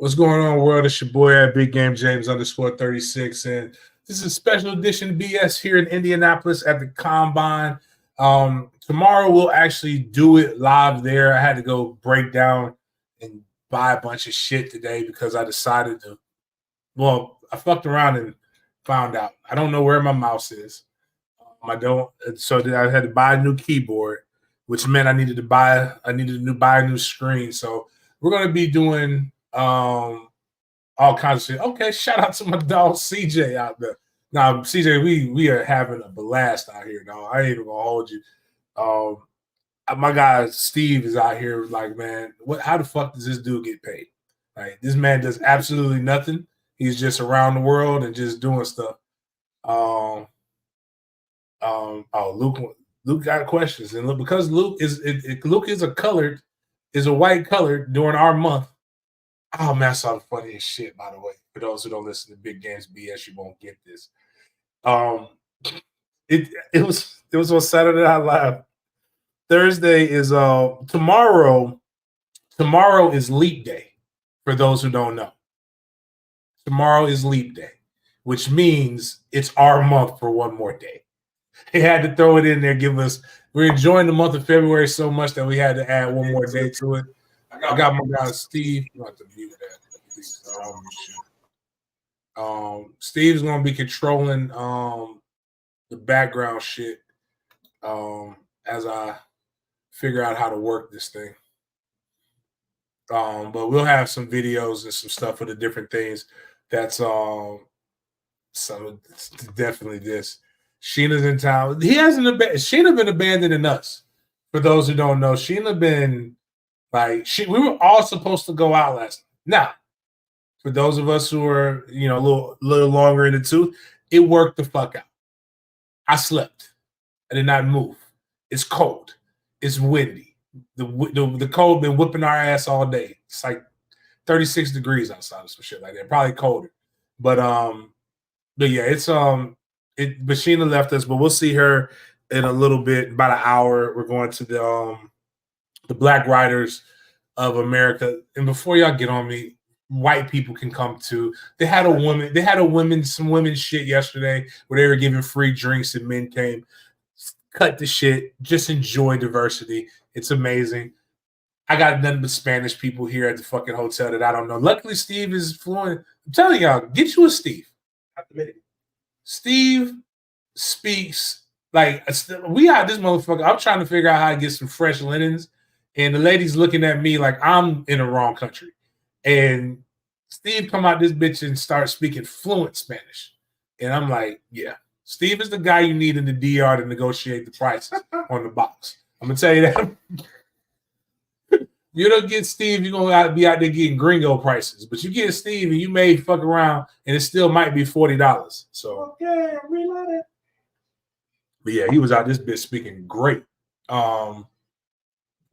What's going on, world? It's your boy at Big Game James _36. And this is a special edition BS here in Indianapolis at the Combine. Tomorrow we'll actually do it live there. I had to go break down and buy a bunch of shit today because I decided to. Well, I fucked around and found out. I don't know where my mouse is. I don't. So I had to buy a new keyboard, which meant I needed to buy a new screen. So we're gonna be doing all kinds of shit. Okay, shout out to my dog CJ out there. Now, CJ, we are having a blast out here, dog. I ain't even gonna hold you. My guy Steve is out here like, man, how the fuck does this dude get paid? Like, this man does absolutely nothing. He's just around the world and just doing stuff. Luke got questions, and because Luke is a white colored during our month. Oh man, I saw the funniest shit, by the way. For those who don't listen to Big Games BS, you won't get this. It was on Saturday Night Live. Thursday is tomorrow. Tomorrow is Leap Day. For those who don't know, tomorrow is Leap Day, which means it's our month for one more day. They had to throw it in there. We're enjoying the month of February so much that we had to add one more day to it. I got my guy Steve. You have to mute that. Steve's gonna be controlling the background shit as I figure out how to work this thing. But we'll have some videos and some stuff for the different things. That's definitely this. Sheena's in town. Sheena been abandoning us. For those who don't know, Sheena been we were all supposed to go out last night. Now, for those of us who are, a little longer in the tooth, it worked the fuck out. I slept. I did not move. It's cold. It's windy. The cold been whipping our ass all day. It's like 36 degrees outside or some shit like that. Probably colder. But yeah, it's but Sheena left us, but we'll see her in a little bit, about an hour. We're going to the Black Writers of America. And before y'all get on me, white people can come too. They had some women's shit yesterday where they were giving free drinks and men came. Cut the shit. Just enjoy diversity. It's amazing. I got nothing but Spanish people here at the fucking hotel that I don't know. Luckily, Steve is fluent. I'm telling y'all, get you a Steve. Steve speaks like we out this motherfucker. I'm trying to figure out how to get some fresh linens. And the lady's looking at me like I'm in the wrong country. And Steve come out this bitch and start speaking fluent Spanish. And I'm like, yeah, Steve is the guy you need in the DR to negotiate the prices on the box. I'm going to tell you that. You don't get Steve, you're going to be out there getting gringo prices. But you get Steve and you may fuck around and it still might be $40. So, okay, reload it. But yeah, he was out this bitch speaking great.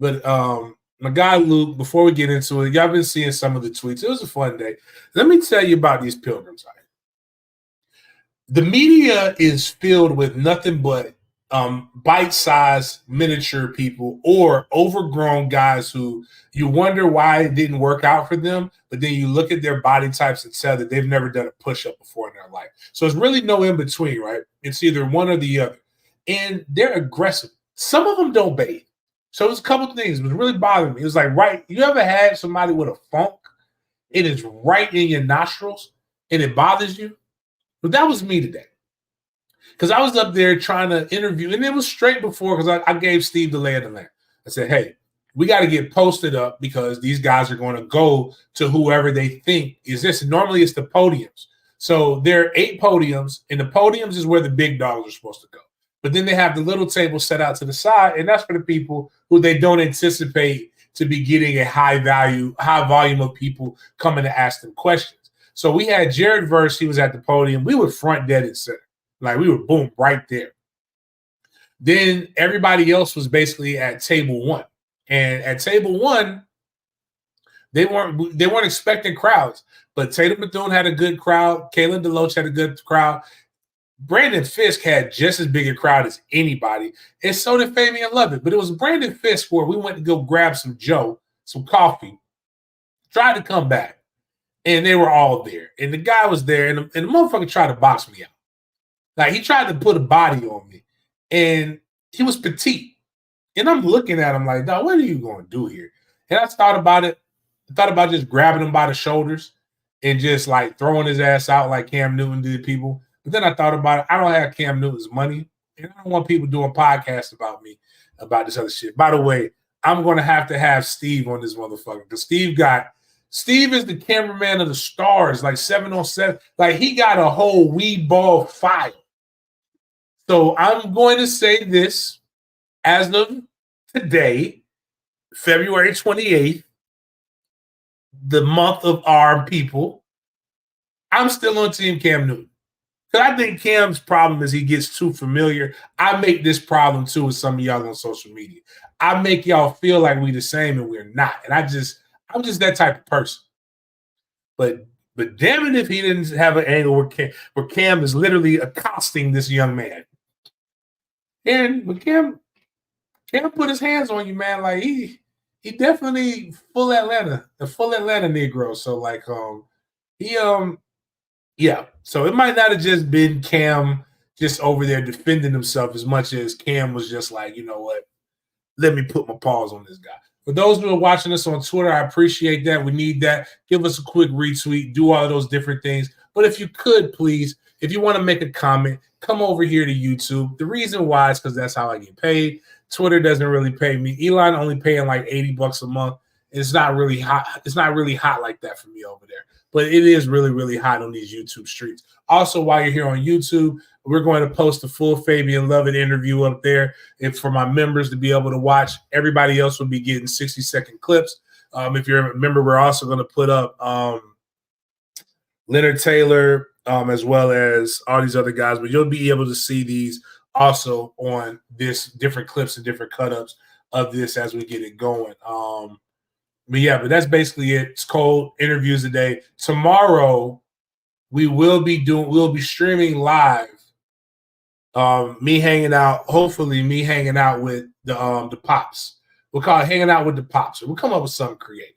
But my guy Luke, before we get into it, y'all been seeing some of the tweets. It was a fun day. Let me tell you about these pilgrims. The media is filled with nothing but bite-sized miniature people or overgrown guys who you wonder why it didn't work out for them, but then you look at their body types and tell that they've never done a push-up before in their life. So it's really no in-between, right? It's either one or the other. And they're aggressive. Some of them don't bathe. So there's a couple of things that was really bothering me. It was like, right, you ever had somebody with a funk? It is right in your nostrils and it bothers you? But that was me today. Because I was up there trying to interview, and it was straight before, because I gave Steve the lay of the land. I said, hey, we got to get posted up because these guys are going to go to whoever they think is this. Normally it's the podiums. So there are 8 podiums, and the podiums is where the big dogs are supposed to go. But then they have the little table set out to the side, and that's for the people who they don't anticipate to be getting a high volume of people coming to ask them questions. So we had Jared Verse. He was at the podium. We were front dead and center. Like, we were, boom, right there. Then everybody else was basically at table 1. And at table 1, they weren't expecting crowds. But Tatum Bethune had a good crowd. Kalen Deloach had a good crowd. Braden Fiske had just as big a crowd as anybody. And so did Fabien Lovett. But it was Braden Fiske where we went to go grab some coffee, tried to come back. And they were all there. And the guy was there, and the motherfucker tried to box me out. Like, he tried to put a body on me. And he was petite. And I'm looking at him like, dog, what are you going to do here? And I thought about it. I thought about just grabbing him by the shoulders and just like throwing his ass out like Cam Newton did people. But then I thought about it. I don't have Cam Newton's money. And I don't want people doing podcasts about me, about this other shit. By the way, I'm going to have Steve on this motherfucker. Because Steve is the cameraman of the Stars, like 7 on 7. Like, he got a whole weed ball file. So I'm going to say this as of today, February 28th, the month of our people, I'm still on Team Cam Newton. Because I think Cam's problem is he gets too familiar. I make this problem too with some of y'all on social media. I make y'all feel like we the same and we're not. And I'm just that type of person. But damn it if he didn't have an angle where Cam is literally accosting this young man. And Cam put his hands on you, man. Like, he definitely full Atlanta Negro. So like yeah. So it might not have just been Cam just over there defending himself as much as Cam was just like, you know what, let me put my paws on this guy. For those who are watching us on Twitter, I appreciate that. We need that. Give us a quick retweet, do all of those different things. But if you could, please, if you want to make a comment, come over here to YouTube. The reason why is because that's how I get paid. Twitter doesn't really pay me. Elon only paying like $80 a month. It's not really hot. It's not really hot like that for me over there. But it is really, really hot on these YouTube streets. Also, while you're here on YouTube, we're going to post the full Fabien Lovett interview up there for my members to be able to watch. Everybody else will be getting 60-second clips. If you're a member, we're also going to put up Leonard Taylor as well as all these other guys. But you'll be able to see these also on this different clips and different cut-ups of this as we get it going. But that's basically it. It's cold interviews a day. Tomorrow we'll be streaming live. Me hanging out with the Pops. We'll call it hanging out with the Pops. We'll come up with something creative.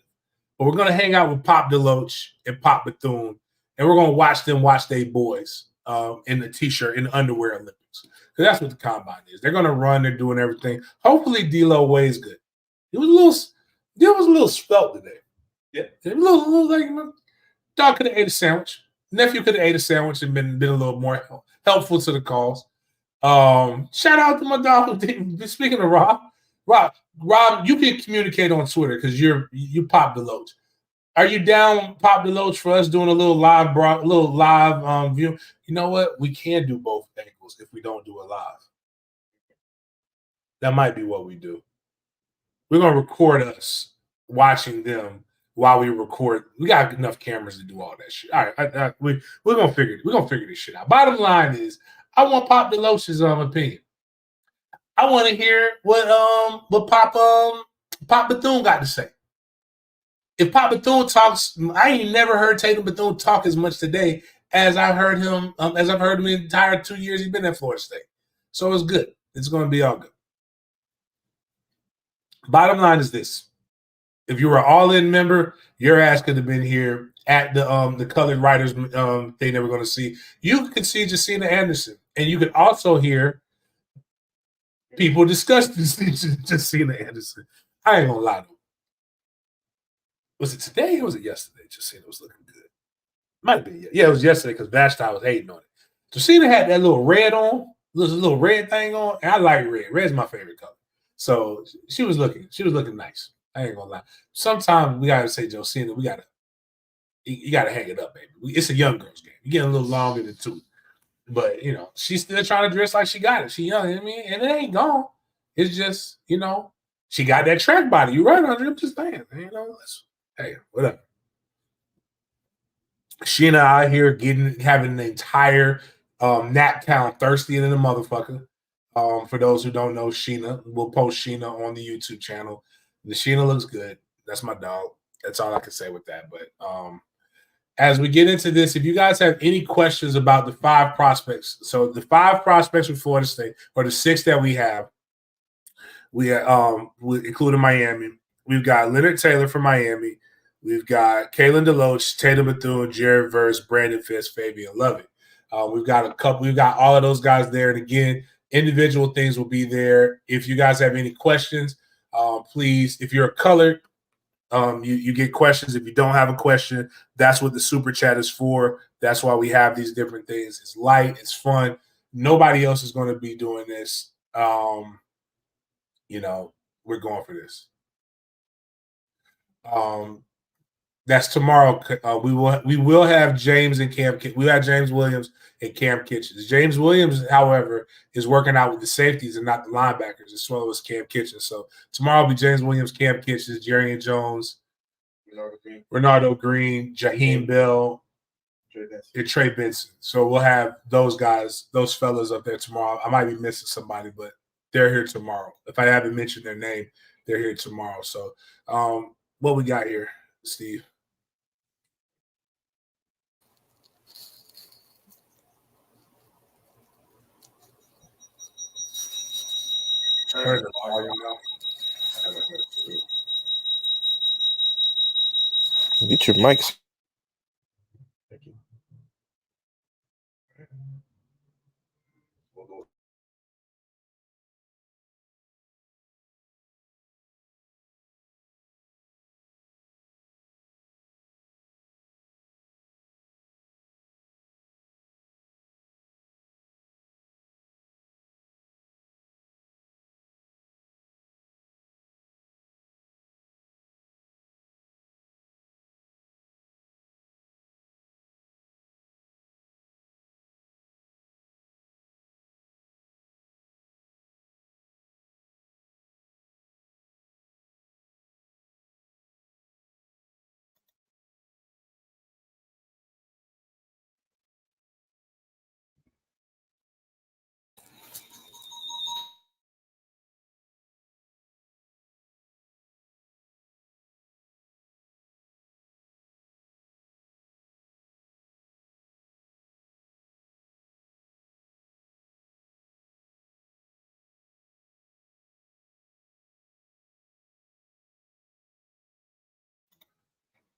But we're gonna hang out with Pop Deloach and Pop Bethune, and we're gonna watch them watch their boys in the t-shirt, in the underwear Olympics. Because that's what the combine is. They're gonna run, they're doing everything. Hopefully Deloach weighs good. It was a little svelte today. Yeah. It was a little like dog could have ate a sandwich. Nephew could have ate a sandwich and been a little more helpful to the cause. Shout out to my dog. Speaking of Rob, you can communicate on Twitter because you Pop Deloach. Are you down, Pop Deloach, for us doing a little live view? You know what? We can do both angles if we don't do it live. That might be what we do. We're gonna record us watching them while we record. We got enough cameras to do all that shit. All right, we're gonna figure this shit out. Bottom line is, I want Pop Deloach's opinion. I want to hear what Pop Bethune got to say. If Pop Bethune talks, I ain't never heard Tatum Bethune talk as much today as I've heard him. As I've heard him the entire 2 years he's been at Florida State. So it's good. It's going to be all good. Bottom line is this: if you were an all-in member, your ass could have been here at the colored writers thing they were going to see. You could see Jacina Anderson, and you could also hear people discuss Jacina Anderson. I ain't gonna lie to you. Was it today or was it yesterday? Jacina was looking good. Might be. Yeah, it was yesterday because Vashti was hating on it. Jacina had that little red on, little red thing on, and I like red. Red's my favorite color. So she was looking nice. I ain't gonna lie. Sometimes we gotta say, Josina, you gotta hang it up, baby. It's a young girl's game. You're getting a little longer than two. But she's still trying to dress like she got it. She young, you know what I mean? And it ain't gone. It's just, she got that track body. You right, Andre. I'm just saying, hey, whatever. Sheena out here having the entire Nat Town thirsty than a motherfucker. For those who don't know Sheena, we'll post Sheena on the YouTube channel. The Sheena looks good. That's my dog. That's all I can say with that. But as we get into this, if you guys have any questions about the 5 prospects, so the 5 prospects from Florida State, or the 6 that we have, including Miami. We've got Leonard Taylor from Miami. We've got Kalen Deloach, Tatum Bethune, Jared Verse, Braden Fiske, Fabien Lovett. We've got a couple. We've got all of those guys there. And again, individual things will be there. If you guys have any questions, please, if you're a color, you get questions. If you don't have a question, that's what the super chat is for. That's why we have these different things. It's light. It's fun. Nobody else is going to be doing this. We're going for this. That's tomorrow. We will have James and Cam. We have James Williams and Cam Kitchens. James Williams, however, is working out with the safeties and not the linebackers, as well as Cam Kitchens. So tomorrow will be James Williams, Cam Kitchens, Jerry Jones, Renardo Green, Jaheim Bell, and Trey Benson. So we'll have those guys, those fellas up there tomorrow. I might be missing somebody, but they're here tomorrow. If I haven't mentioned their name, they're here tomorrow. So what we got here, Steve? Turn the volume down. Get your mics. Thank you.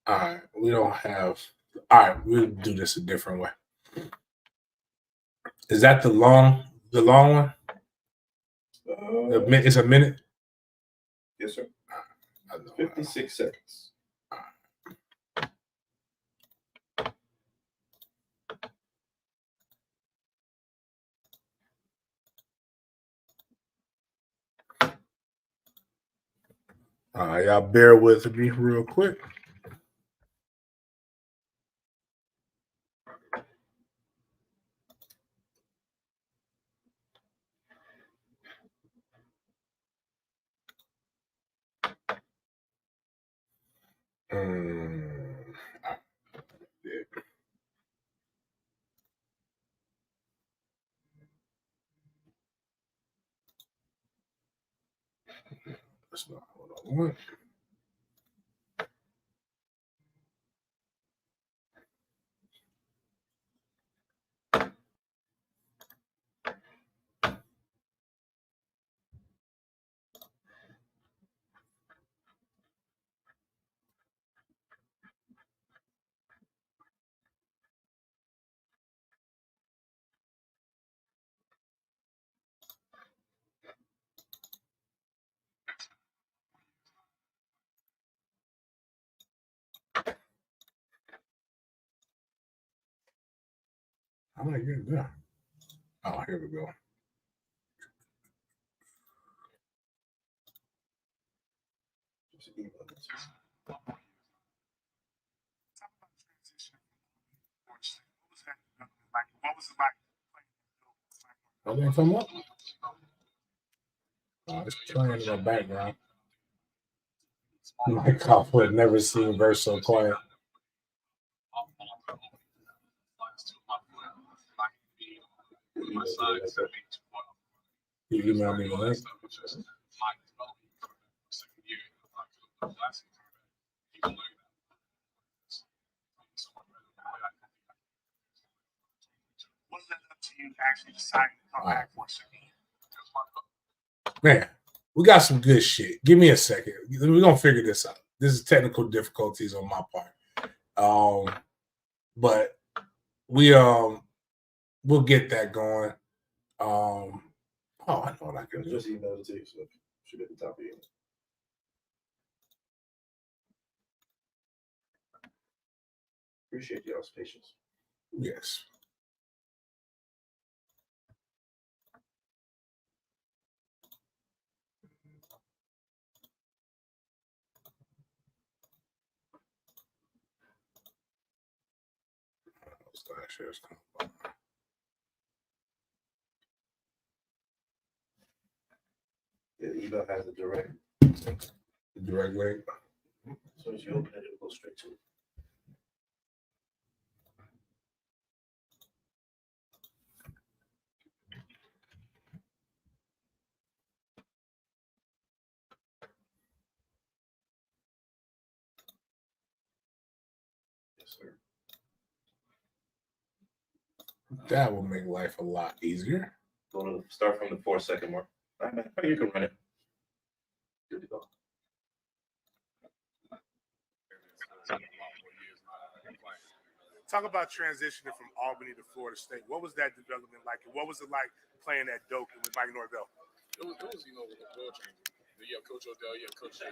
All right, we don't have. All right, we'll do this a different way. Is that the long one? It's a minute. Yes, sir. 56 seconds. All right, y'all bear with me real quick. That's not what I want. How am I getting that? Oh, here we go. Are they come up? It's playing in the background. My God, would never seen Verse so quiet. You email me the link. Man, we got some good shit. Give me a second. We're gonna figure this out. This is technical difficulties on my part. But we'll get that going. I know what I can do. Just email it to you, so it should be at the top of your email. Appreciate y'all's patience. Yes. Yeah, the email has a direct link. So as you open it, it'll go straight to it. Yes, sir. That will make life a lot easier. Go to start from the 4-second mark. You can run it. Good to go. Talk about transitioning from Albany to Florida State. What was that development like? And what was it like playing at Doak with Mike Norvell? It was world changing. You have Coach Odell, you have Coach JP.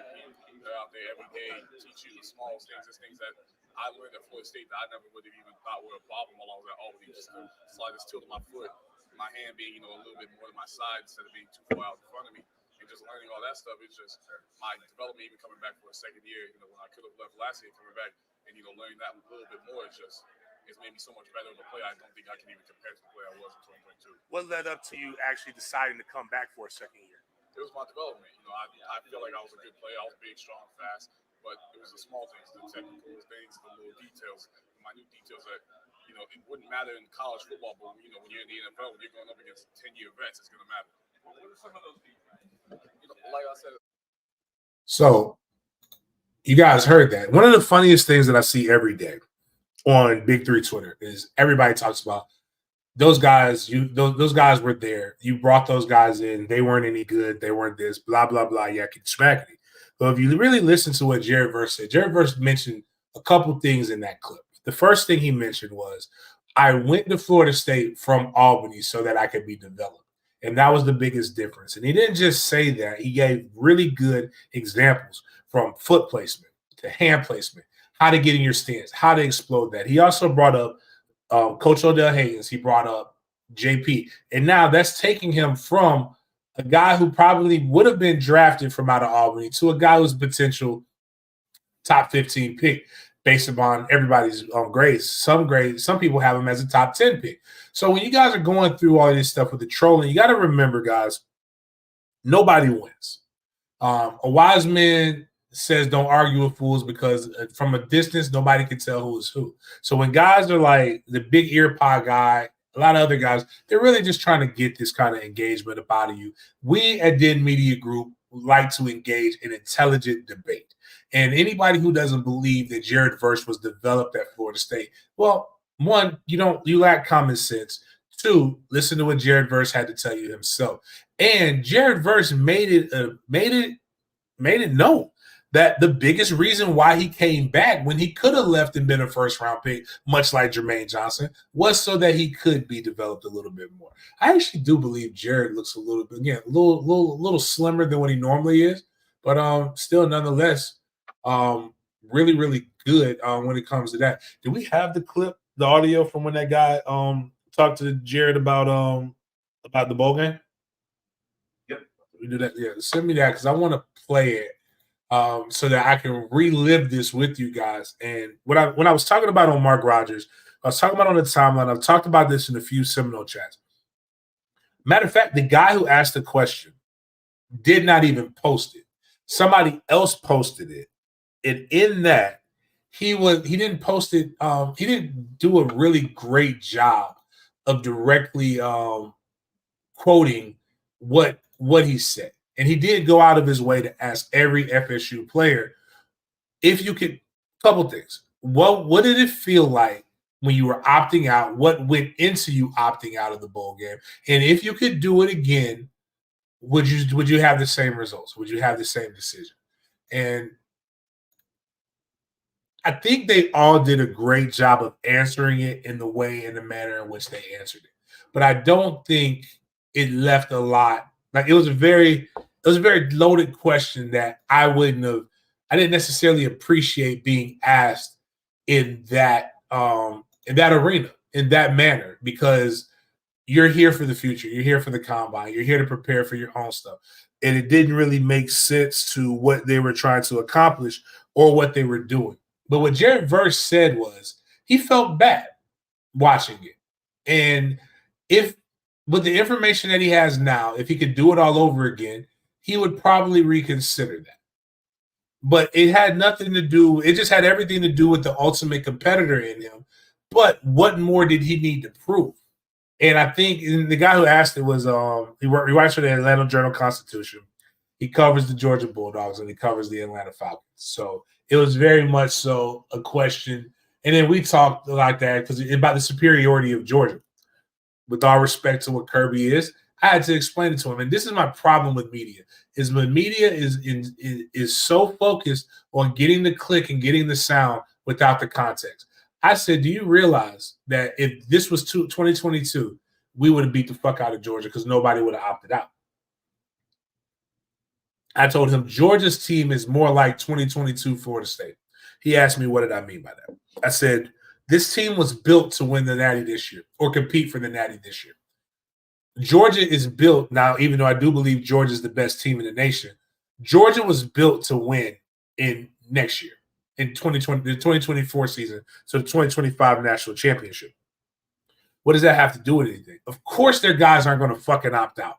They're out there every day, teach you the small things, just things that I learned at Florida State that I never would have even thought were a problem while I was at Albany. Just to slide this tilt of my foot, my hand being, a little bit more to my side instead of being too far out in front of me. And just learning all that stuff, it's just my development even coming back for a second year, when I could have left last year, coming back and, learning that a little bit more, it's made me so much better of a player. I don't think I can even compare to the player I was in 2022. What led up to you actually deciding to come back for a second year? It was my development. I feel like I was a good player. I was big, strong, fast, but it was the small things, the technical things, the little details, the minute details that, it wouldn't matter in college football, but, when you're in the NFL, when you're going up against 10-year vets, it's going to matter. What are some of those things? Like I said. So, you guys heard that. One of the funniest things that I see every day on Big 3 Twitter is everybody talks about those guys. Those guys were there. You brought those guys in. They weren't any good. They weren't this. Blah blah blah. Yakety schmackety. But if you really listen to what Jared Verse said, Jared Verse mentioned a couple things in that clip. The first thing he mentioned was, "I went to Florida State from Albany so that I could be developed," and that was the biggest difference. And he didn't just say that; he gave really good examples from foot placement to hand placement, how to get in your stance, how to explode that. He also brought up Coach Odell Haynes. He brought up JP. And now that's taking him from a guy who probably would have been drafted from out of Albany to a guy who's potential top 15 pick based upon everybody's grades. Some people have him as a top 10 pick. So when you guys are going through all this stuff with the trolling, you got to remember, guys, nobody wins. A wise man says don't argue with fools because from a distance, nobody can tell who is who. So when guys are like the big ear pod guy, a lot of other guys, they're really just trying to get this kind of engagement up out of you. We at Den Media Group like to engage in intelligent debate. And anybody who doesn't believe that Jared Verse was developed at Florida State, well, one, you lack common sense. Two, listen to what Jared Verse had to tell you himself. And Jared Verse made it known that the biggest reason why he came back when he could have left and been a first-round pick, much like Jermaine Johnson, was so that he could be developed a little bit more. I actually do believe Jared looks a little bit, again, a little slimmer than what he normally is, but still, nonetheless, really, really good when it comes to that. Do we have the clip, the audio from when that guy talked to Jared about the bowl game? Yep. We do that. Yeah, send me that because I want to play it. So that I can relive this with you guys. And when I was talking about on Mark Rogers, I was talking about on the timeline. I've talked about this in a few Seminole chats. Matter of fact, the guy who asked the question did not even post it. Somebody else posted it. And in that, he didn't post it. He didn't do a really great job of directly quoting what he said. And he did go out of his way to ask every FSU player if you could, couple things. What did it feel like when you were opting out? What went into you opting out of the bowl game? And if you could do it again, would you have the same results? Would you have the same decision? And I think they all did a great job of answering it in the manner in which they answered it. But I don't think it left a lot. Like it was a very loaded question that I didn't necessarily appreciate being asked in that arena, in that manner, because you're here for the future. You're here for the combine. You're here to prepare for your own stuff. And it didn't really make sense to what they were trying to accomplish or what they were doing. But what Jared Verse said was he felt bad watching it. And if with the information that he has now, if he could do it all over again, he would probably reconsider that. But it had nothing to do, it just had everything to do with the ultimate competitor in him. But what more did he need to prove? And I think the guy who asked it was he writes for the Atlanta Journal-Constitution. He covers the Georgia Bulldogs and he covers the Atlanta Falcons. So it was very much so a question. And then we talked like that because about the superiority of Georgia. With all respect to what Kirby is, I had to explain it to him. And this is my problem with media: is when media is so focused on getting the click and getting the sound without the context. I said, do you realize that if this was 2022, we would have beat the fuck out of Georgia because nobody would have opted out? I told him Georgia's team is more like 2022 Florida State. He asked me, what did I mean by that? I said, this team was built to win the Natty this year or compete for the Natty this year. Georgia is built now, even though I do believe Georgia is the best team in the nation. Georgia was built to win in next year, in 2020, the 2024 season, so the 2025 national championship. What does that have to do with anything? Of course, their guys aren't going to fucking opt out.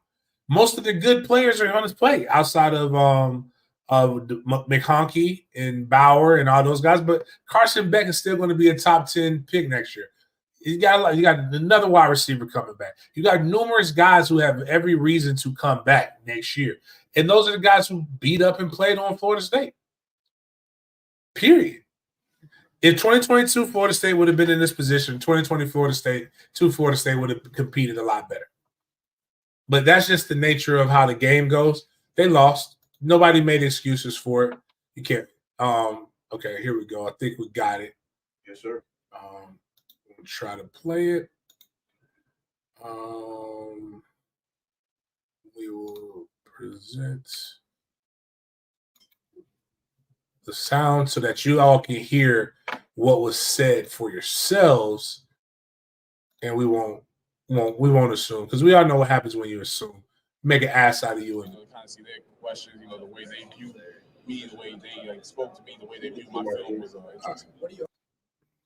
Most of the good players are going to play outside of McConkey and Bauer and all those guys, but Carson Beck is still going to be a top 10 pick next year. You got another wide receiver coming back. You got numerous guys who have every reason to come back next year. And those are the guys who beat up and played on Florida State. Period. If 2022 Florida State would have been in this position, 2020 Florida State would have competed a lot better. But that's just the nature of how the game goes. They lost. Nobody made excuses for it. You can't. Okay, here we go. I think we got it. Yes, sir. We'll try to play it. We will present the sound so that you all can hear what was said for yourselves, and we won't assume, because we all know what happens when you assume. Make an ass out of you. And kind of see their questions, the way they view me, the way they spoke to me, the way they view my film was interesting. What do you?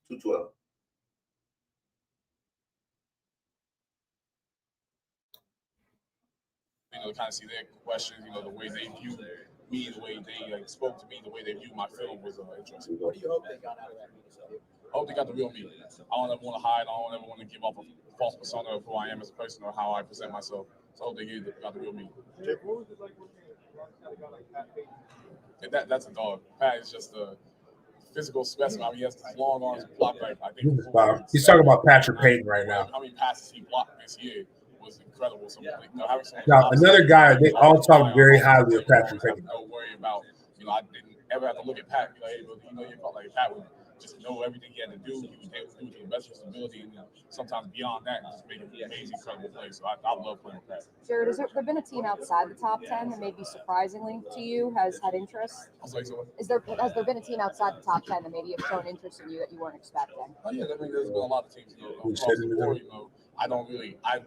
212. Kind of see their questions, the way they view me, the way they spoke to me, the way they view my film was interesting. What do you hope they got out of that? I hope they got the real me. I don't ever want to hide. I don't ever want to give off a false persona of who I am as a person or how I present myself. So I hope they got the real me. That's a dog. Pat is just a physical specimen. I mean, he has long arms and block right. I think he's talking about Patrick Payton right now. How many passes he blocked this year was incredible. So, now, another guy, they all talk very highly of Patrick Payton. No worry about, I didn't ever have to look at Pat. You felt like Pat would just know everything he had to do. He was able to do it to the best of his ability, and sometimes beyond that, and just make an amazing, incredible play. So I love playing with Pat. Jared, has there been a team outside the top 10 that maybe surprisingly to you has had interest? Has there been a team outside the top 10 that maybe have shown interest in you that you weren't expecting? Oh yeah, I mean, there's been a lot of teams across the board. I've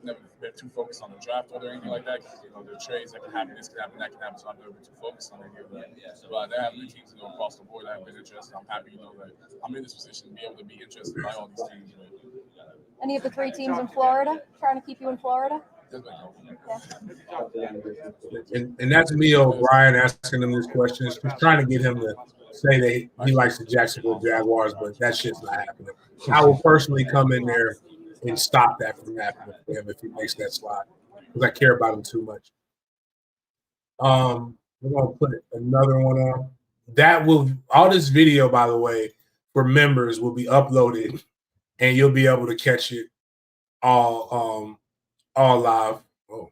never been too focused on the draft or anything like that. There are trades that can happen, this can happen, that can happen. So I've never been too focused on any of that. But there have been teams across the board that have been interested. I'm happy, that I'm in this position to be able to be interested by all these teams. Any of the three teams in Florida trying to keep you in Florida? And that's me, O'Brien, asking him this question. He's trying to get him to say that he likes the Jacksonville Jaguars, but that shit's not happening. I will personally come in there and stop that from happening for him if he makes that slide, because I care about him too much. We're gonna put another one on. All this video, by the way, for members will be uploaded, and you'll be able to catch it all live. Oh,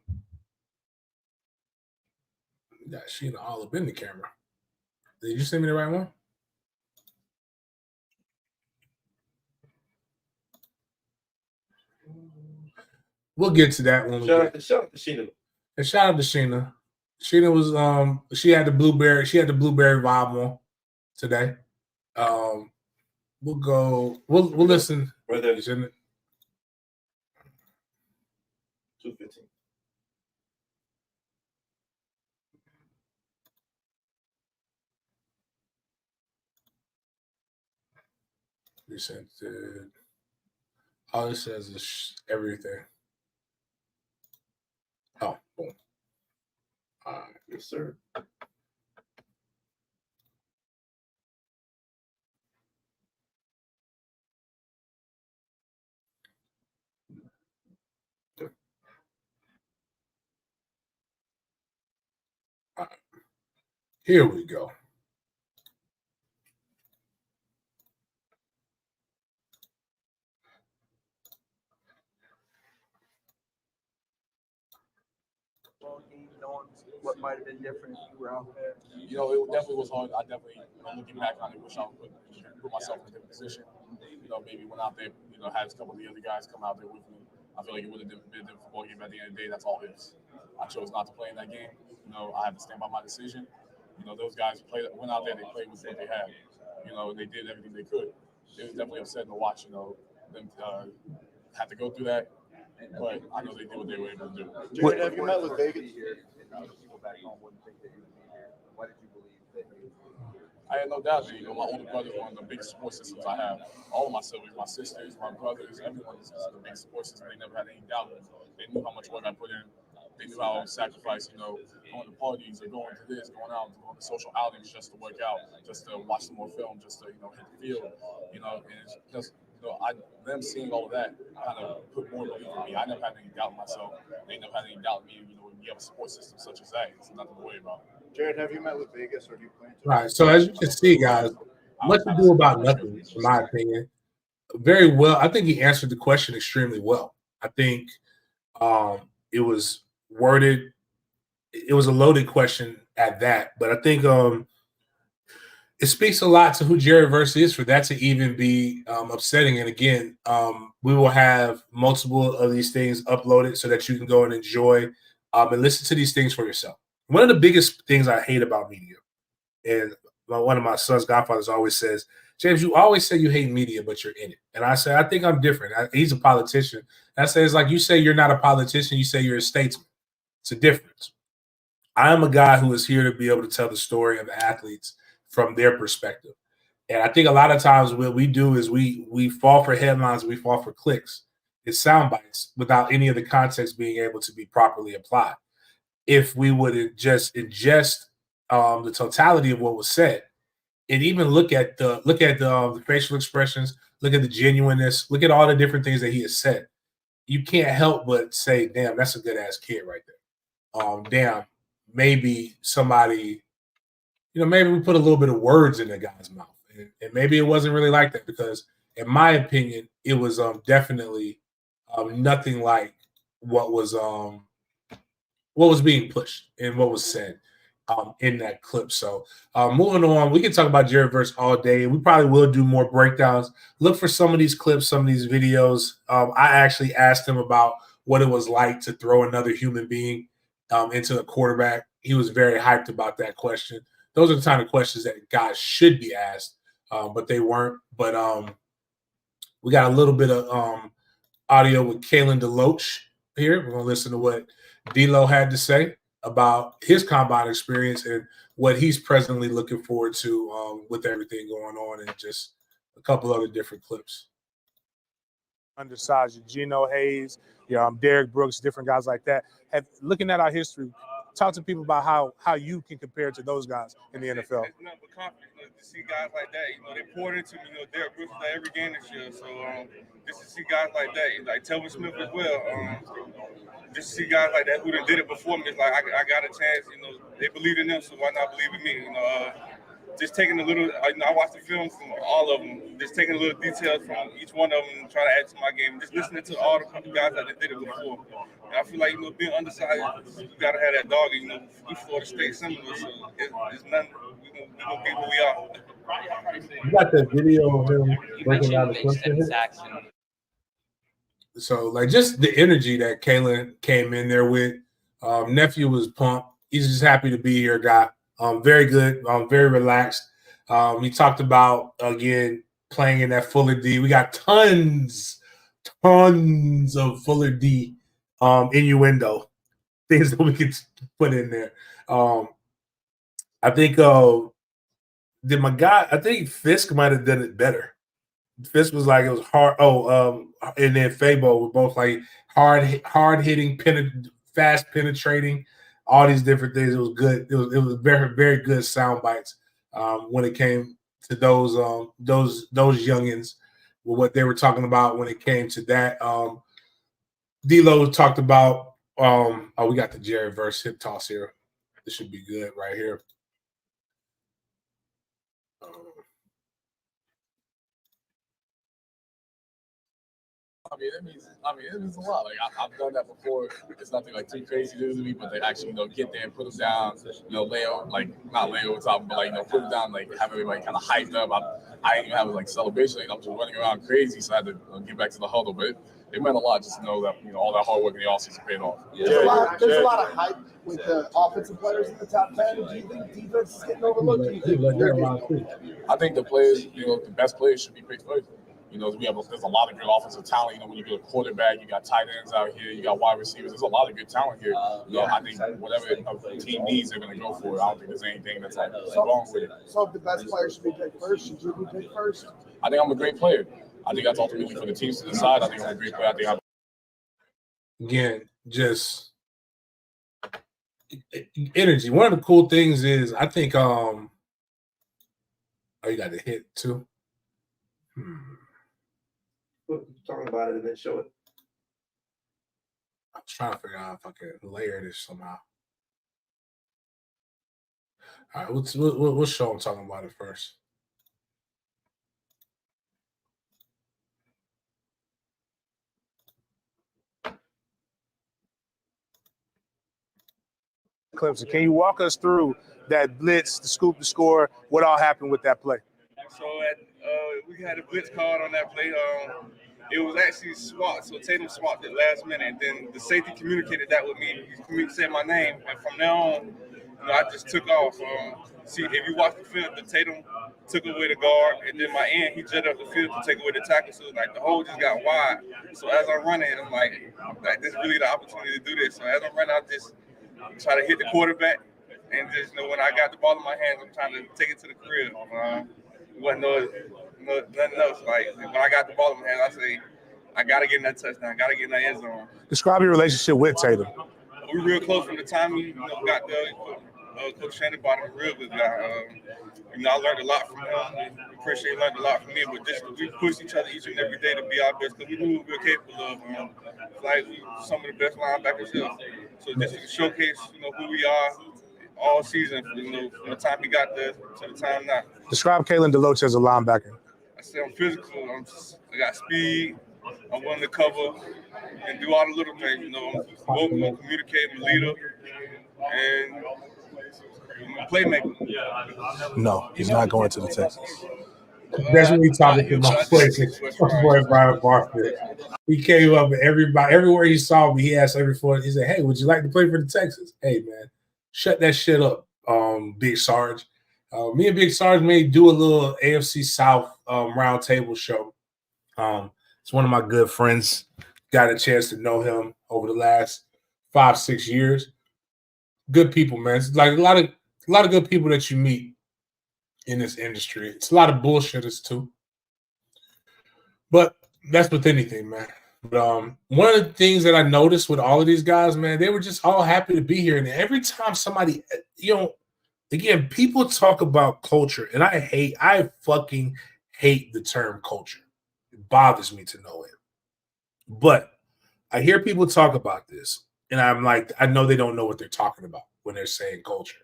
yeah, she all up in the camera. Did you send me the right one? We'll get to that when we Shout get. out to Sheena. And shout out to Sheena. Sheena was she had the blueberry vibe on today. We'll listen. Whether It's in it. 215. We sent it. All it says is everything. Oh, boom. All right. Yes, sir. All right. Here we go. What might have been different if you were out there? You know, it definitely was hard. I definitely, looking back on it, wish I would put myself in a different position. You know, maybe went out there, had a couple of the other guys come out there with me. I feel like it would have been a different football game. At the end of the day, that's all it is. I chose not to play in that game. I had to stand by my decision. Those guys went out there, they played with what they had. And they did everything they could. It was definitely upsetting to watch, them have to go through that. But I know they did what they were able to do. Jared, have you met with Vegas? People back home wouldn't think that you would be here. Why did you believe that you would be here? I had no doubt that, my older brother is one of the biggest support systems I have. All of my siblings, my sisters, my brothers, everyone is the big support system. They never had any doubt. They knew how much work I put in. They knew how I would sacrifice, going to parties or going to this, going out, going to social outings just to work out, just to watch some more film, just to, hit the field, and it's just, them seeing all of that kind of put more belief in me. I never had any doubt in myself. They never had any doubt in me. When you have a support system such as that, it's nothing to worry about. Jared, have you met with Vegas or do you plan to? Right. So as you can see, guys, much ado about nothing, in my opinion. Very well. I think he answered the question extremely well. I think it was worded. It was a loaded question at that, but I think it speaks a lot to who Jared Verse is for that to even be upsetting. And again, we will have multiple of these things uploaded so that you can go and enjoy and listen to these things for yourself. One of the biggest things I hate about media, and one of my son's godfathers always says, James, you always say you hate media, but you're in it. And I say, I think I'm different. He's a politician. And I say, it's like you say you're not a politician, you say you're a statesman. It's a difference. I am a guy who is here to be able to tell the story of the athletes from their perspective. And I think a lot of times what we do is we fall for headlines, we fall for clicks. It's sound bites without any of the context being able to be properly applied. If we would just ingest the totality of what was said, and even look at the facial expressions, look at the genuineness, look at all the different things that he has said, you can't help but say, "Damn, that's a good ass kid right there." Damn, maybe somebody, maybe we put a little bit of words in the guy's mouth, and maybe it wasn't really like that because, in my opinion, it was definitely nothing like what was being pushed and what was said in that clip. So moving on, we can talk about Jared Verse all day. We probably will do more breakdowns. Look for some of these clips, some of these videos. I actually asked him about what it was like to throw another human being into a quarterback. He was very hyped about that question. Those are the kind of questions that guys should be asked, but they weren't. But we got a little bit of audio with Kalen Deloach here. We're going to listen to what Deloach had to say about his combine experience and what he's presently looking forward to with everything going on, and just a couple other different clips. Undersized, Geno Hayes, Derek Brooks, different guys like that. Looking at our history, talk to people about how you can compare to those guys in the NFL. It's nothing but confidence. To see guys like that, they poured into me. Derek Brooks played every game this year, so just to see guys like that, like Telvin Smith as well. Just to see guys like that who done did it before me, it's like I got a chance. They believe in them, so why not believe in me? Just taking a little. I watched the film from all of them. Just taking a little details from each one of them and trying to add to my game. Just listening to all the guys that did it before. And I feel like being undersized, you gotta have that dog. We Florida State similar, so it's nothing. We gonna be who we are. You got that video of him breaking down the question. So, like, just the energy that Kalen came in there with. Nephew was pumped. He's just happy to be here, guy. Very good. Very relaxed. He talked about, again, playing in that Fuller D. We got tons of Fuller D innuendo, things that we could put in there. I think I think Fiske might have done it better. Fiske was like, it was hard. And then Fabo were both like hard hitting, fast penetrating, all these different things. It was good. It was very, very good sound bites when it came to those youngins with what they were talking about when it came to that. Deloach talked about we got the Jerry verse hip toss here. This should be good right here. It means a lot. Like I've done that before. It's nothing like too crazy to me, but they actually, get there and put them down, not lay over top, but put them down, have everybody kind of hyped up. I didn't even have a celebration. I'm just running around crazy, so I had to get back to the huddle. But it meant a lot just to know that all that hard work in the offseason paid off. There's a lot of hype with the offensive players in the top 10. Do you think defense is getting overlooked? I think the players, the best players should be picked first. There's a lot of good offensive talent. When you get a quarterback, you got tight ends out here, you got wide receivers. There's a lot of good talent here. I think whatever the team needs, they're going to go for it. I don't think there's anything that's wrong with it. So if the best player should be picked first, should you be picked first? I think I'm a great player. I think that's ultimately for the teams to decide. I think I'm a great player. Again, just energy. One of the cool things is I think you got the hit too. Talking about it and then show it. I'm trying to figure out if I can layer this somehow. All right, we'll show them talking about it first. Clemson, can you walk us through that blitz, the scoop, the score, what all happened with that play? So we had a blitz called on that play. It was actually swapped, so Tatum swapped it last minute. Then the safety communicated that with me. He said my name, and from now on, I just took off. See, if you watch the film, the Tatum took away the guard, and then my end, he jetted up the field to take away the tackle. So the hole just got wide. So as I'm running, I'm like, this is really the opportunity to do this. So as I'm running, I just try to hit the quarterback, and just when I got the ball in my hands, I'm trying to take it to the crib. Wasn't nothing else. When I got the ball in my hands, I say, I got to get in that touchdown. I got to get in that end zone. Describe your relationship with Tatum. We were real close from the time we got there. Coach Shannon bought him a real good guy. I learned a lot from him. Appreciate he learned a lot from me. But we push each other each and every day to be our best because we knew what we were capable of. We some of the best linebackers here. So just to showcase, who we are all season, from the time we got there to the time now. Describe Kalen Deloach as a linebacker. I say I'm physical. I got speed. I'm willing to cover and do all the little things. I'm vocal, I'm communicating, I'm a leader, and I'm a playmaker. No, he's not going to the Texans. That's what we talking to my boy Brian Barfield. He came up and everywhere he saw me, he asked every floor. He said, "Hey, would you like to play for the Texans?" Hey, man, shut that shit up, Big Sarge. Me and Big Sarge may do a little AFC South round table show. It's one of my good friends. Got a chance to know him over the last 5-6 years. Good people, man. It's like a lot of good people that you meet in this industry. It's a lot of bullshitters too. But that's with anything, man. But one of the things that I noticed with all of these guys, man, they were just all happy to be here. And every time somebody, again, people talk about culture, and I fucking hate the term culture. It bothers me to no end. But I hear people talk about this, and I'm like, I know they don't know what they're talking about when they're saying culture.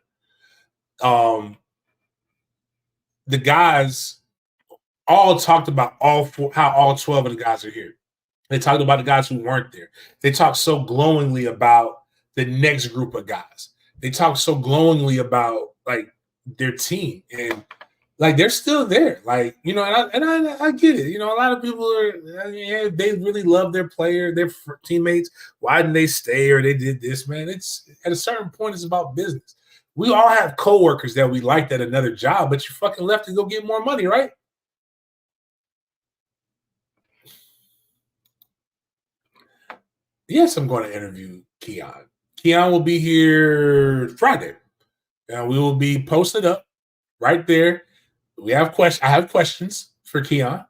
The guys all talked about how all 12 of the guys are here. They talked about the guys who weren't there. They talked so glowingly about the next group of guys. They talked so glowingly about their team. And Like they're still there. Like, you know, and I get it. You know, a lot of people are, yeah, they really love their player, their teammates. Why didn't they stay or they did this, man? It's at a certain point, it's about business. We all have coworkers that we liked at another job, but you fucking left to go get more money, right? Yes, I'm going to interview Keon. Keon will be here Friday. And we will be posted up right there. We have questions. I have questions for Keon,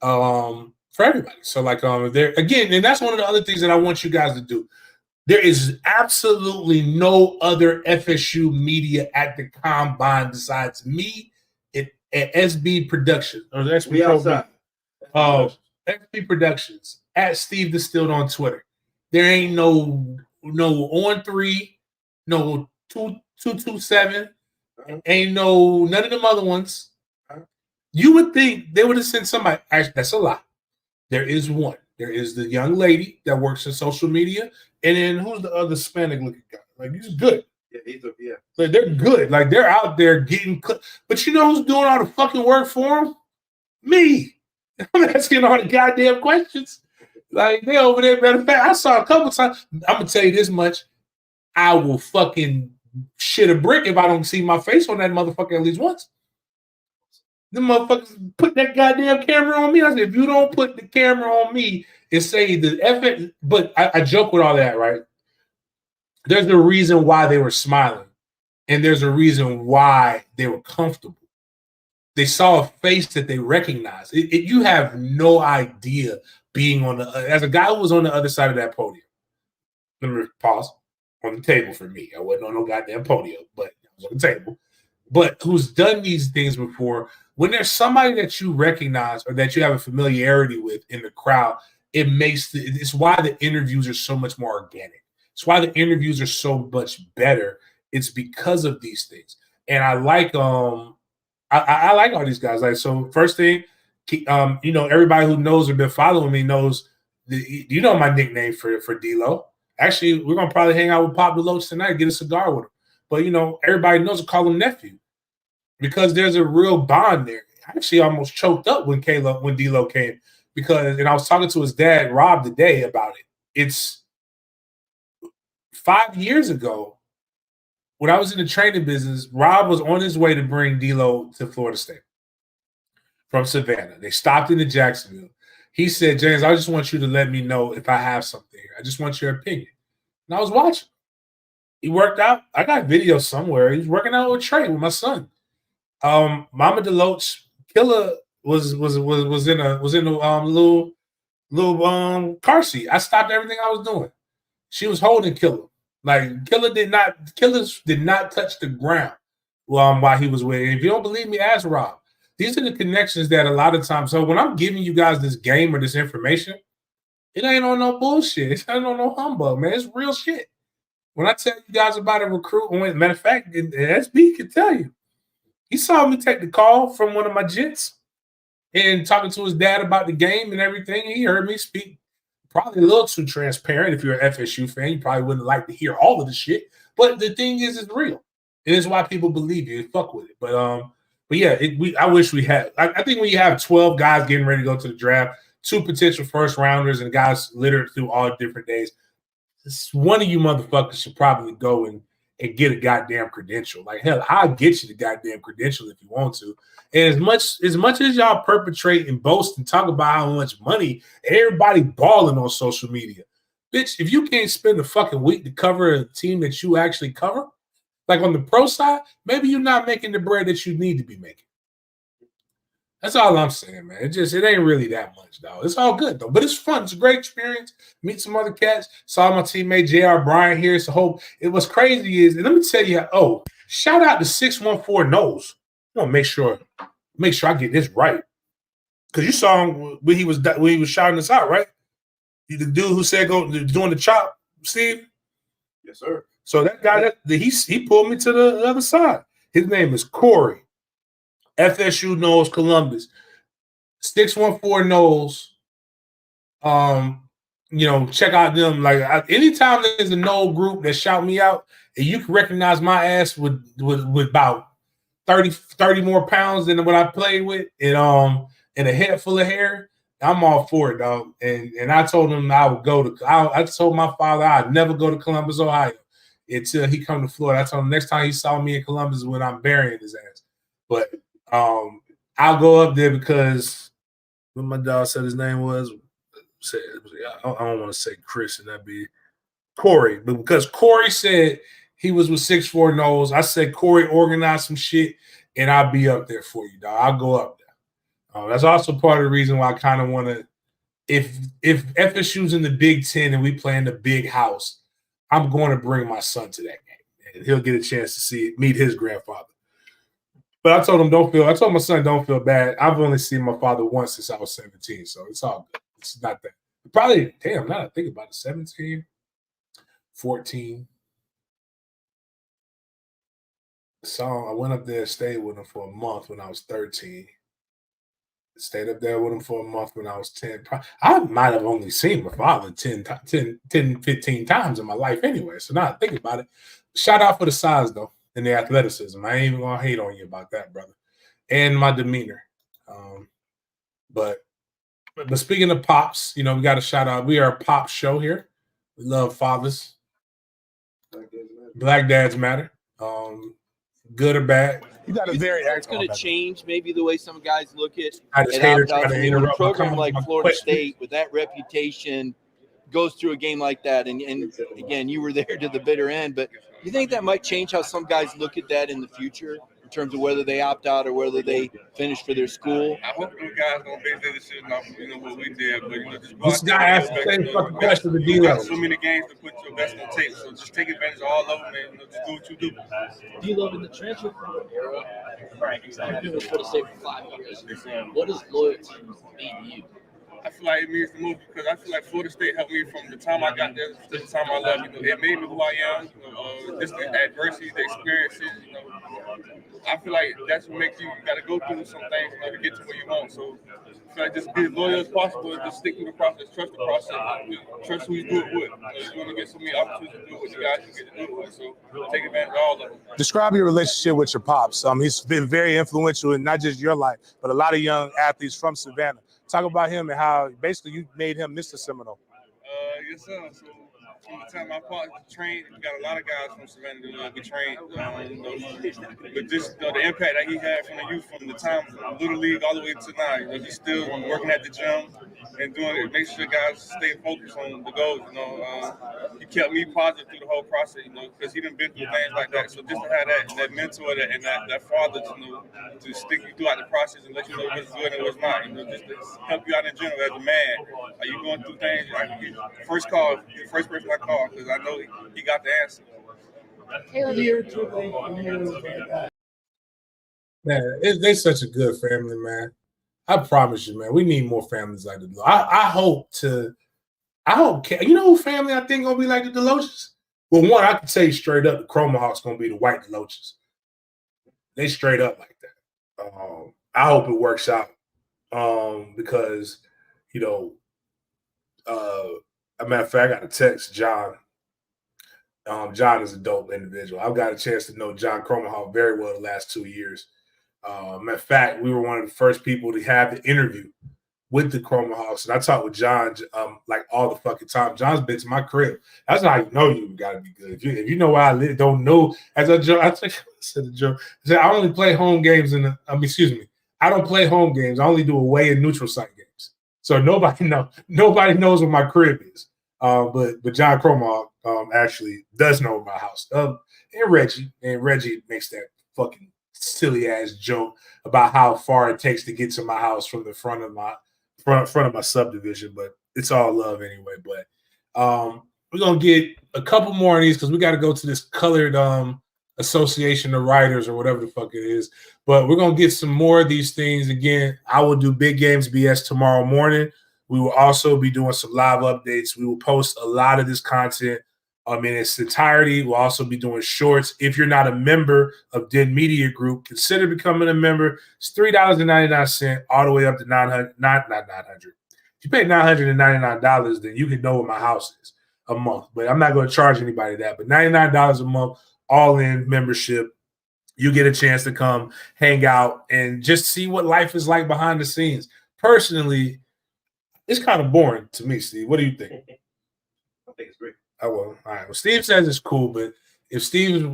for everybody. So, like, there again, and that's one of the other things that I want you guys to do. There is absolutely no other FSU media at the combine besides me at SB Productions or SB We outside. SB Productions at Steve Distilled on Twitter. There ain't no on 3, no 227, ain't none of them other ones. You would think they would have sent somebody. Actually, that's a lie. There is one. There is the young lady that works in social media, and then who's the other Hispanic looking guy? Like he's good. Yeah, Like they're good. Like they're out there getting. But you know who's doing all the fucking work for them? Me. I'm asking all the goddamn questions. Like they over there. Matter of fact, I saw a couple times. I'm gonna tell you this much: I will fucking shit a brick if I don't see my face on that motherfucker at least once. The motherfuckers put that goddamn camera on me. I said, if you don't put the camera on me and say the effort, but I joke with all that, right? There's a reason why they were smiling, and there's a reason why they were comfortable. They saw a face that they recognized. You have no idea being on as a guy who was on the other side of that podium. Let me pause. On the table for me. I wasn't on no goddamn podium, but I was on the table. But who's done these things before, when there's somebody that you recognize or that you have a familiarity with in the crowd, it's why the interviews are so much more organic. It's why the interviews are so much better. It's because of these things. And I like I like all these guys. Like, so first thing, you know, everybody who knows or been following me knows you know my nickname for Deloach. Actually, we're gonna probably hang out with Pop Deloach tonight, get a cigar with him. But you know, everybody knows to call him nephew because there's a real bond there. I actually almost choked up when Deloach came and I was talking to his dad, Rob, today about it. It's 5 years ago when I was in the training business. Rob was on his way to bring Deloach to Florida State from Savannah. They stopped into Jacksonville. He said, James, I just want you to let me know if I have something here. I just want your opinion. And I was watching. He worked out. I got video somewhere. He was working out with Trey, with my son. Mama Deloach, Killer was in a little car seat. I stopped everything I was doing. She was holding Killer. Like Killer did not touch the ground while he was with her. If you don't believe me, ask Rob. These are the connections that a lot of times. So when I'm giving you guys this game or this information, it ain't on no bullshit. It ain't on no humbug, man. It's real shit. When I tell you guys about a recruit, matter of fact, SB can tell you. He saw me take the call from one of my gents and talking to his dad about the game and everything. And he heard me speak probably a little too transparent. If you're an FSU fan, you probably wouldn't like to hear all of the shit. But the thing is, it's real. It is why people believe you and fuck with it. But yeah, I wish we had. I think when you have 12 guys getting ready to go to the draft, 2 potential first rounders and guys littered through all different days, one of you motherfuckers should probably go and get a goddamn credential. Like, hell, I'll get you the goddamn credential if you want to. And as much as y'all perpetrate and boast and talk about how much money, everybody balling on social media. Bitch, if you can't spend a fucking week to cover a team that you actually cover, like on the pro side, maybe you're not making the bread that you need to be making. That's all I'm saying, man. It ain't really that much, dog. It's all good, though. But it's fun. It's a great experience. Meet some other cats. Saw my teammate J.R. Bryant here. So what's crazy is, and let me tell you, shout out to 614 Knowles. I want to make sure I get this right. Because you saw him when he was shouting us out, right? The dude who said doing the chop, Steve? Yes, sir. So that guy, he pulled me to the other side. His name is Corey. FSU knows Columbus. 614 knows. Check out them. Like anytime there's a Knoll group that shout me out, and you can recognize my ass with about 30 more pounds than what I played with, and a head full of hair, I'm all for it, dog. And I told him I would go to. I told my father I'd never go to Columbus, Ohio, until he come to Florida. I told him next time he saw me in Columbus when I'm burying his ass. But I'll go up there because what my dog said his name was. I don't want to say Chris, and that'd be Corey, but because Corey said he was with 6'4" Knowles, I said Corey organized some shit, and I'll be up there for you, dog. I'll go up there. That's also part of the reason why I kind of want to. If FSU's in the Big Ten and we play in the big house, I'm going to bring my son to that game, and he'll get a chance to meet his grandfather. But I told him I told my son don't feel bad. I've only seen my father once since I was 17, so it's all good. It's not that. Probably, damn, now that I think about it, 17, 14. So I went up there and stayed with him for a month when I was 13. Stayed up there with him for a month when I was 10. I might have only seen my father 10, 15 times in my life anyway. So now I think about it. Shout out for the size, though, and the athleticism. I ain't even going to hate on you about that, brother. And my demeanor. But speaking of pops, we got to shout out. We are a pop show here. We love fathers. Black dads matter. Good or bad. You got a very it's going to change maybe the way some guys look at a program like Florida State with that reputation goes through a game like that. And again, you were there to the bitter end, but you think that might change how some guys look at that in the future in terms of whether they opt out or whether they finish for their school? I hope you guys don't base their decision off what we did, but just this guy asked the same fucking question to Deloach. So many games to put your best on tape, so just take advantage of all of them and just do what you do. Deloach in the transfer era, I've been with Florida State for 5 years. What does loyalty mean to you? I feel like it means the most because I feel like Florida State helped me from the time I got there to the time I left. It made me who I am. Just the adversity, the experiences. I feel like that's what makes you got to go through some things to get to where you want. So I feel like just be as loyal as possible and just stick through the process, trust the process, trust who you do it with. You're going to get so many opportunities to do it with the guys you get to do it with. So take advantage of all of them. Describe your relationship with your pops. He's been very influential in not just your life, but a lot of young athletes from Savannah. Talk about him and how basically you made him Mr. Seminole. Yes, sir. So from the time my partner trained, we got a lot of guys from Savannah that we trained. But just the impact that he had from the youth, from the time from Little League all the way to now. He's still working at the gym and doing it, make sure guys stay focused on the goals. He kept me positive through the whole process, because he done been through things like that. So just to have that mentor and that father to stick you throughout the process and let you know what's good and what's not. Just to help you out in general as a man. Are you going through things? First person I call because I know he got the answer. Man, they're such a good family, man. I promise you, man. We need more families like the Deloach. I hope. You know who family I think gonna be like the Deloaches? Well, one, I can tell you straight up, the Chroma Hawks gonna be the white Deloaches. They straight up like that. I hope it works out. Because a matter of fact, I got to text John. John is a dope individual. I've got a chance to know John Cromahawk very well the last 2 years. Matter of fact, we were one of the first people to have the interview with the Cromahawks, and I talked with John like all the fucking time. John's been to my crib. That's how you know you got to be good. If you know where I live, don't know. As a joke, I said a joke. I said I only play home games I don't play home games. I only do away and neutral site games. So nobody knows where my crib is. But John Cromahawk actually does know my house. And Reggie makes that fucking silly ass joke about how far it takes to get to my house from the front of my subdivision, but it's all love anyway. But we're gonna get a couple more of these because we got to go to this colored association of writers or whatever the fuck it is. But we're gonna get some more of these things again. I will do Big Games BS tomorrow morning. We will also be doing some live updates. We will post a lot of this content in its entirety. We'll also be doing shorts. If you're not a member of Den Media Group, consider becoming a member. It's $3.99 all the way up to $900. Not $900. If you pay $999, then you can know what my house is a month. But I'm not going to charge anybody that. But $99 a month, all in membership. you get a chance to come hang out and just see what life is like behind the scenes. Personally, it's kind of boring to me, Steve. What do you think? I think it's great. Oh, well, all right. Well, Steve says it's cool, but if Steve's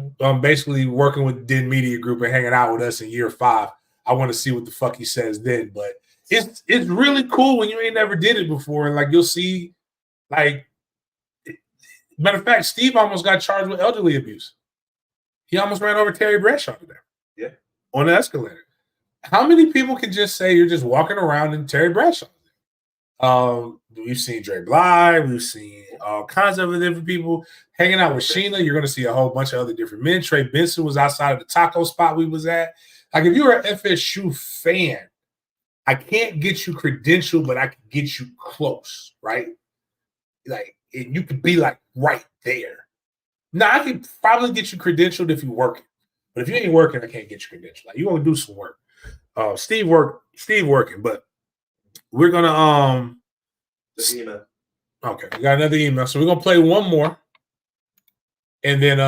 basically working with Den Media Group and hanging out with us in year 5, I want to see what the fuck he says then. But it's really cool when you ain't never did it before, and like you'll see, like, matter of fact, Steve almost got charged with elderly abuse. He almost ran over Terry Bradshaw today. Yeah. On the escalator. How many people can just say you're just walking around in Terry Bradshaw? We've seen Dre Bly. We've seen all kinds of other different people hanging out with Sheena. You're going to see a whole bunch of other different men. Trey Benson was outside of the taco spot we was at. Like, if you're an FSU fan, I can't get you credentialed, but I can get you close, right? Like, you could be like right there. Now, I can probably get you credentialed if you working, but if you ain't working, I can't get you credentialed. Like, you're gonna do some work. Steve working, but we're gonna okay, we got another email, so we're gonna play one more, and then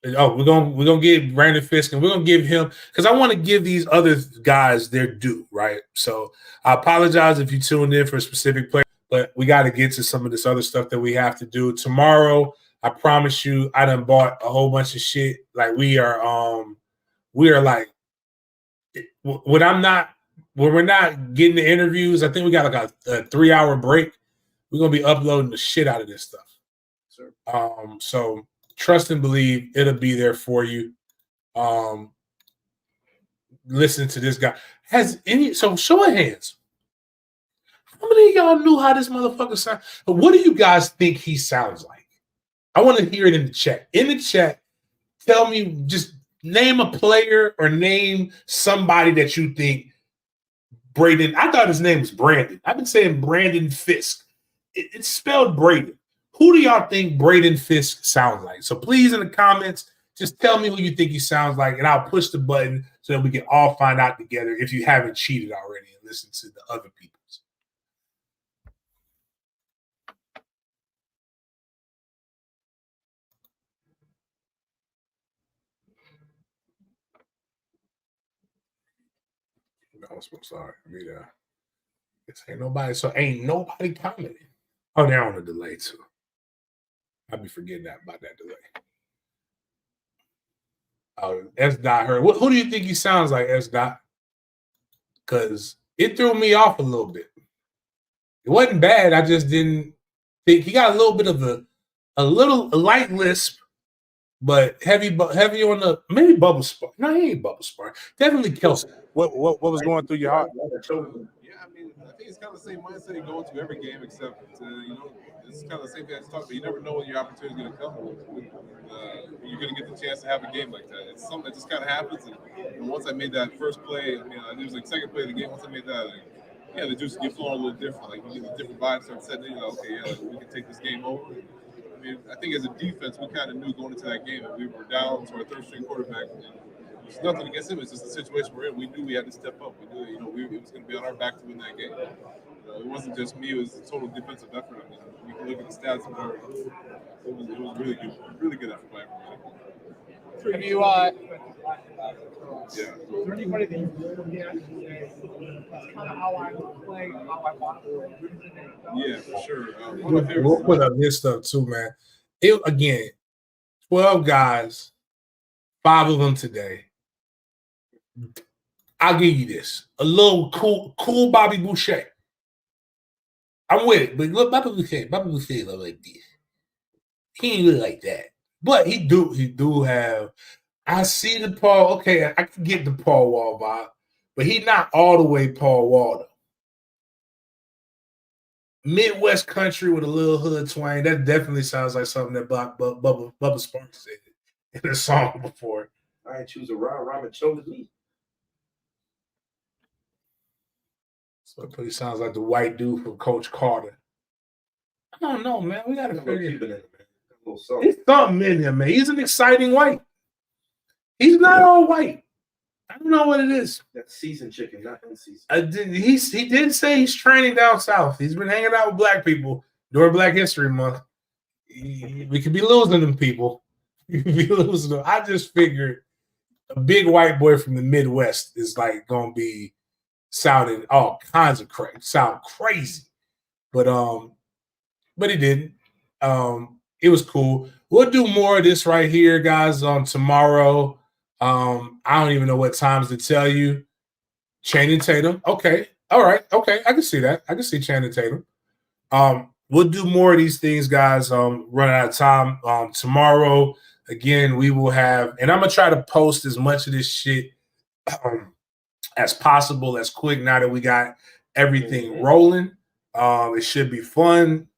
we're gonna give Braden Fiske, and we're gonna give him, because I want to give these other guys their due, right? So I apologize if you tuned in for a specific player, but we got to get to some of this other stuff that we have to do tomorrow. I promise you, I done bought a whole bunch of shit. Like, we are like, when we're not getting the interviews, I think we got like a 3-hour break. We're gonna be uploading the shit out of this stuff. Sure. So trust and believe it'll be there for you. Listen to this guy. So show of hands. How many of y'all knew how this motherfucker sounds? What do you guys think he sounds like? I want to hear it in the chat. In the chat, tell me, just name a player or name somebody that you think Braden. I thought his name was Brandon. I've been saying Braden Fiske. It's spelled Braden. Who do y'all think Braden Fiske sounds like? So please, in the comments, just tell me who you think he sounds like, and I'll push the button so that we can all find out together if you haven't cheated already and listened to the other people's. No, sorry. Ain't nobody commenting. Oh, they're on a delay too. I'll be forgetting about that delay. Oh, S. Dot heard. Who do you think he sounds like, S. Dot? Because it threw me off a little bit. It wasn't bad. I just didn't think he got a little bit of a light lisp, but heavy on the maybe Bubble Spark. No, he ain't Bubble Spark. Definitely Kelsey. What was going through your heart? Yeah, I mean, I think it's kind of the same mindset you go into every game, except it's kind of the same thing as talk. But you never know when your opportunity is going to come. You're going to get the chance to have a game like that. It's something that just kind of happens. And once I made that first play, it was like second play of the game. Once I made that, the juice get flowing a little different. Like, you get a different vibe, start setting in. We can take this game over. I mean, I think as a defense, we kind of knew going into that game that we were down to our third-string quarterback. There's nothing against him. It's just the situation we're in. We knew we had to step up. We knew, it was going to be on our back to win that game. It wasn't just me. It was a total defensive effort. I mean, you can look at the stats. It was really good. Really good effort by everybody. Have you, Yeah. is there anybody that you really kind of how I play, how I want to? Yeah, for sure. We'll put up this stuff too, man. Again, 12 guys, 5 of them today. I'll give you this. A little cool Bobby Boucher. I'm with it, but look, Bobby Boucher look like this. He ain't really like that. But he do have, I see the Paul, okay, I can get the Paul Wall vibe, but he not all the way Paul Wall though. Midwest country with a little hood twang. That definitely sounds like something that Bubba Sparks said in a song before. I ain't choose a ramen chose me. So it pretty sounds like the white dude from Coach Carter. I don't know, man. We gotta figure it. There's something in him, man. He's an exciting white. He's not all white. I don't know what it is. That's seasoned chicken, not unseasoned. He did say he's training down south. He's been hanging out with black people during Black History Month. We could be losing them people. We could be losing them. I just figured a big white boy from the Midwest is like gonna be sounding all kinds of sound crazy. But he didn't. It was cool. We'll do more of this right here, guys, tomorrow. I don't even know what times to tell you. Channing Tatum. Okay. All right. Okay. I can see that. I can see Channing Tatum. We'll do more of these things, guys. Run out of time. Tomorrow, again, we will have, and I'm gonna try to post as much of this shit as possible, as quick now that we got everything rolling. It should be fun.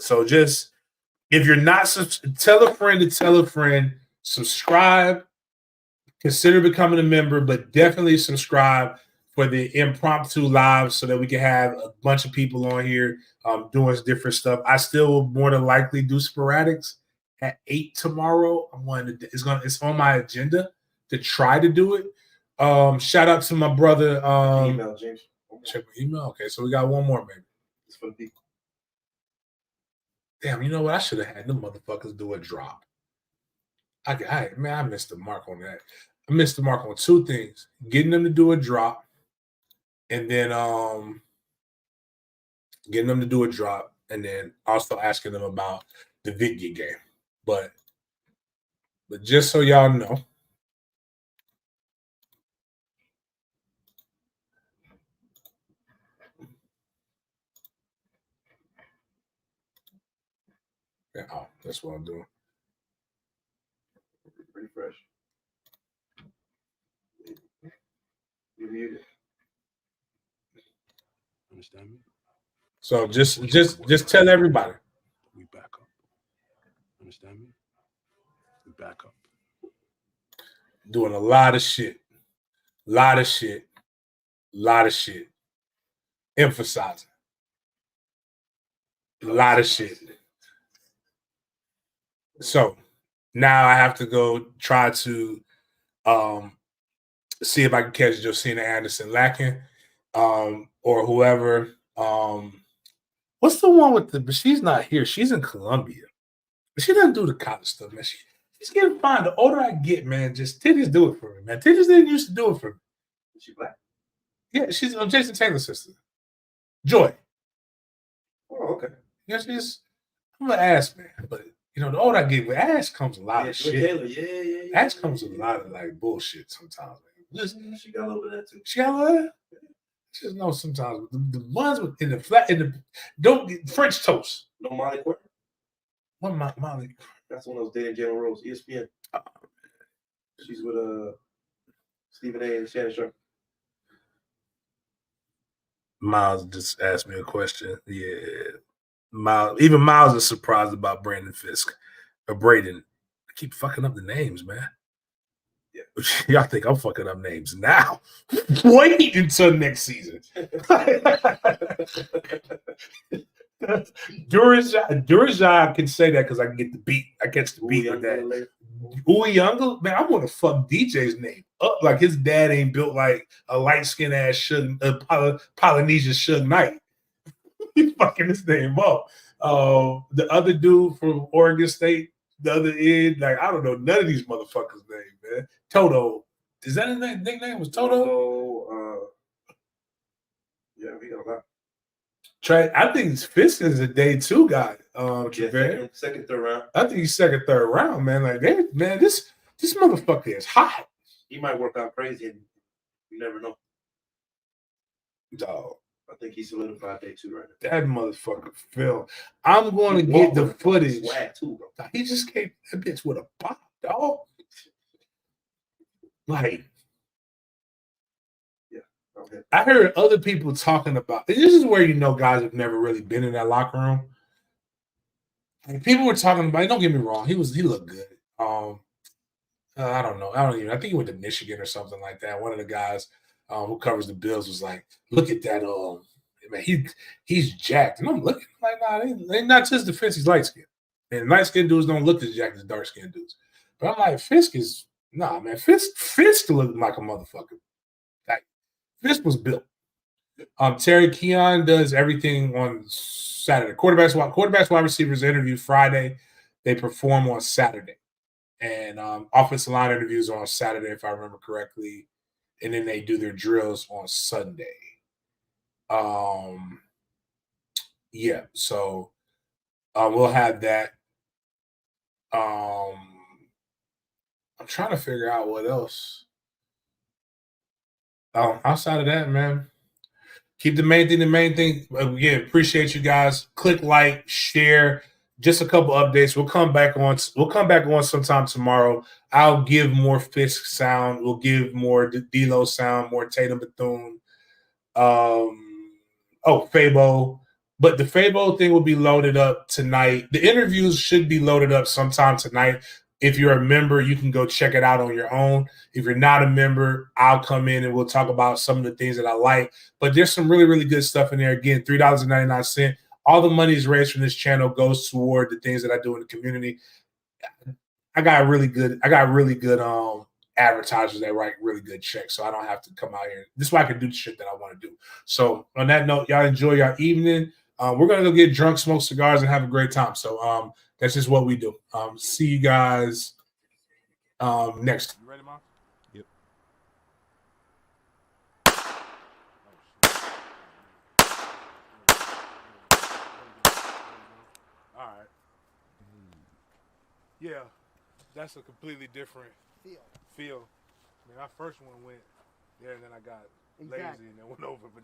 So just, if you're not, tell a friend to tell a friend, subscribe, consider becoming a member, but definitely subscribe for the impromptu live so that we can have a bunch of people on here doing different stuff. I still will more than likely do sporadics at 8 tomorrow. It's on my agenda to try to do it. Shout out to my brother. Email, James. Check my email. Okay, so we got one more, maybe. It's for the people. Damn, you know what? I should have had them motherfuckers do a drop. I missed the mark on that. I missed the mark on two things: getting them to do a drop, and then getting them to do a drop, and then also asking them about the video game. But just so y'all know, yeah, that's what I'm doing. Pretty fresh. You muted. Understand me? So just tell everybody. We back up. Understand me? We back up. Doing a lot of shit. Emphasizing. A lot of shit. So now I have to go try to see if I can catch Josina Anderson lacking or whoever. What's the one with but she's not here. She's in Colombia. But she doesn't do the college stuff, man. She's getting fine. The older I get, man, just titties do it for me, man. Titties didn't used to do it for me. Is she black? Yeah, she's Jason Taylor's sister. Joy. Oh, okay. Yeah, I'm an ass man, but you know, the older I get, with ass comes a lot of shit. Taylor. Yeah. Ass comes with a lot of like bullshit sometimes. Man. She got a little bit of that too. She got a little of that? Just know sometimes the ones in the flat don't get French toast. No Molly Quirk? What Molly? That's one of those dating Jalen Rose, ESPN. She's with Stephen A. and Shannon Sharp. Miles just asked me a question. Yeah. Miles is surprised about Braden Fiske or Braden. I keep fucking up the names, man. Yeah. Y'all think I'm fucking up names now. Wait until next season. Durajai can say that because I can get the beat. I catch the beat on that. Younger, man, I want to fuck DJ's name up like his dad ain't built like a light-skinned ass Polynesian Suge Knight. He's fucking his name up. The other dude from Oregon State, the other end, like I don't know none of these motherfuckers' names, man. Toto, is that his nickname? Was Toto? Yeah, we got a lot. I think Fisk is a day two guy. Second, third round. I think he's second, third round, man. Like, man, this motherfucker is hot. He might work out crazy, and you never know. Dog. I think he's solidified day two right now. That motherfucker, Phil. I'm going to get the footage. Swag too, bro. He just came that bitch with a pop, dog. Like, yeah. Okay. I heard other people talking about this is where you know guys have never really been in that locker room. And people were talking about. Don't get me wrong. He looked good. I don't know. I think he went to Michigan or something like that. One of the guys who covers the Bills was like, "Look at that! Man, he's jacked." And I'm looking like, nah, they not just defense. He's light skinned, and light skinned dudes don't look as jacked as dark skinned dudes. But I'm like, Fisk is man. Fisk looked like a motherfucker. Like Fisk was built. Terry Keon does everything on Saturday. Quarterbacks, wide receivers interview Friday. They perform on Saturday. And offensive line interviews are on Saturday, if I remember correctly. And then they do their drills on Sunday. Yeah, so we'll have that. I'm trying to figure out what else. Outside of that, man, keep the main thing the main thing. Again, appreciate you guys. Click like, share. Just a couple updates. We'll come back on sometime tomorrow. I'll give more Fisk sound. We'll give more Deloach sound, more Tatum Bethune. Fabo. But the Fabo thing will be loaded up tonight. The interviews should be loaded up sometime tonight. If you're a member, you can go check it out on your own. If you're not a member, I'll come in and we'll talk about some of the things that I like. But there's some really, really good stuff in there. Again, $3.99. All the money is raised from this channel goes toward the things that I do in the community. I got really good advertisers that write really good checks, so I don't have to come out here. This is why I can do the shit that I want to do. So on that note, y'all enjoy your evening. We're gonna go get drunk, smoke cigars, and have a great time. So that's just what we do. See you guys next. You ready, Mom? Yep. All right. Yeah, that's a completely different feel. I mean, our first one went there, and then I got lazy and then went over. But